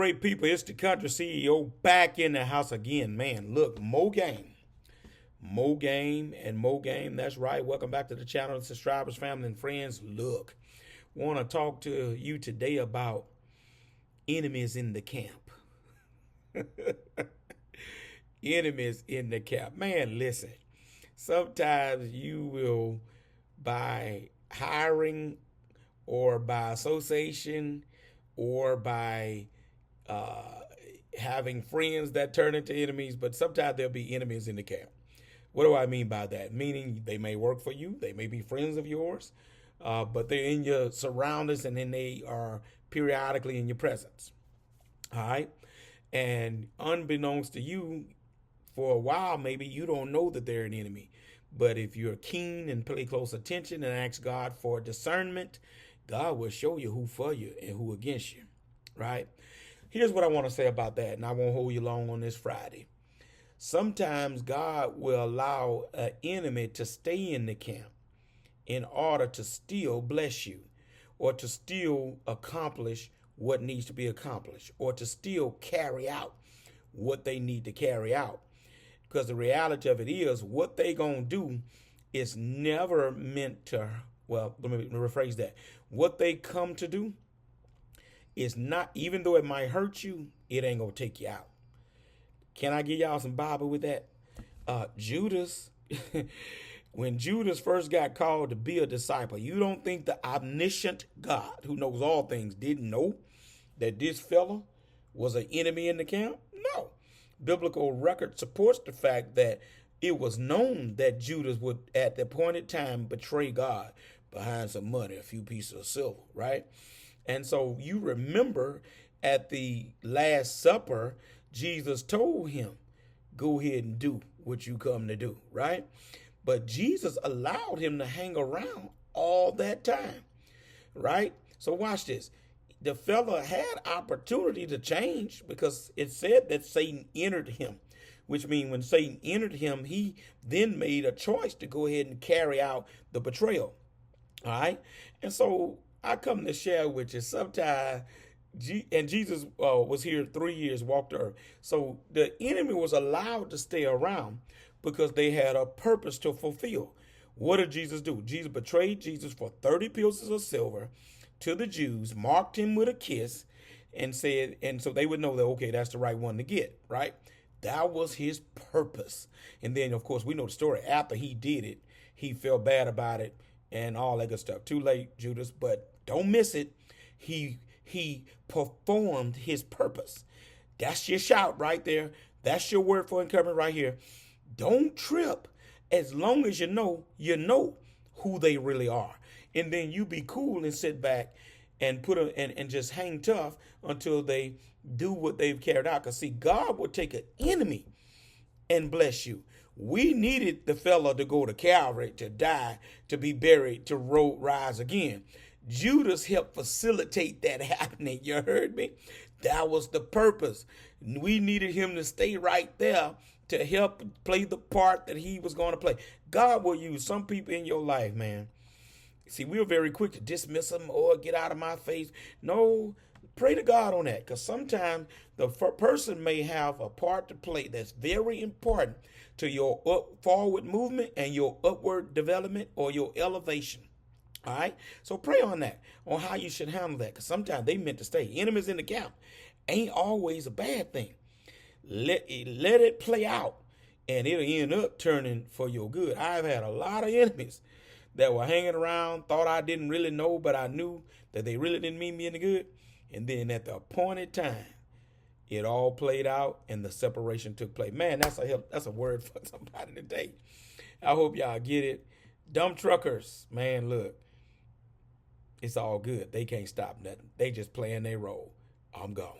great people? It's the country CEO back in the house again. Man, look, more game. More game and more game. That's right. Welcome back to the channel, subscribers, family, and friends. Look, want to talk to you today about enemies in the camp. Enemies in the camp. Man, listen. Sometimes you will, by hiring or by association or by having friends that turn into enemies, but sometimes there'll be enemies in the camp. What do I mean by that? Meaning they may work for you, they may be friends of yours, but they're in your surroundings and then they are periodically in your presence. All right? And unbeknownst to you, for a while, maybe you don't know that they're an enemy. But if you're keen and pay close attention and ask God for discernment, God will show you who for you and who against you, right? Here's what I want to say about that, and I won't hold you long on this Friday. Sometimes God will allow an enemy to stay in the camp in order to still bless you or to still accomplish what needs to be accomplished or to still carry out what they need to carry out. Because the reality of it is what they going to do is never meant to, well, let me rephrase that. What they come to do is not, even though it might hurt you, it ain't going to take you out. Can I give y'all some Bible with that? Judas, when Judas first got called to be a disciple, you don't think the omniscient God, who knows all things, didn't know that this fella was an enemy in the camp? No. Biblical record supports the fact that it was known that Judas would, at the appointed time, betray God behind some money, a few pieces of silver, right? And so you remember at the Last Supper, Jesus told him, go ahead and do what you come to do, right? But Jesus allowed him to hang around all that time, right? So watch this. The fella had opportunity to change because it said that Satan entered him, which means when Satan entered him, he then made a choice to go ahead and carry out the betrayal. All right. And so I come to share with you sometimes, and Jesus was here 3 years, walked the earth. So the enemy was allowed to stay around because they had a purpose to fulfill. What did Jesus do? Jesus betrayed Jesus for 30 pieces of silver to the Jews, marked him with a kiss, and said, and so they would know that, okay, that's the right one to get, right? That was his purpose. And then, of course, we know the story. After he did it, he felt bad about it and all that good stuff. Too late, Judas, but don't miss it. He performed his purpose. That's your shout right there. That's your word for encouragement right here. Don't trip as long as you know who they really are. And then you be cool and sit back and and just hang tough until they do what they've carried out. Because see, God will take an enemy and bless you. We needed the fella to go to Calvary, to die, to be buried, to rise again. Judas helped facilitate that happening. You heard me? That was the purpose. We needed him to stay right there to help play the part that he was going to play. God will use some people in your life, man. See, we're very quick to dismiss them or get out of my face. No, pray to God on that, because sometimes the person may have a part to play that's very important to your forward movement and your upward development or your elevation. All right? So pray on that, on how you should handle that, because sometimes they meant to stay. Enemies in the camp ain't always a bad thing. Let it play out, and it'll end up turning for your good. I've had a lot of enemies that were hanging around, thought I didn't really know, but I knew that they really didn't mean me any good. And then at the appointed time, it all played out and the separation took place. Man, that's a word for somebody today. I hope y'all get it. Dumb truckers, man, look, it's all good. They can't stop nothing. They just playing their role. I'm gone.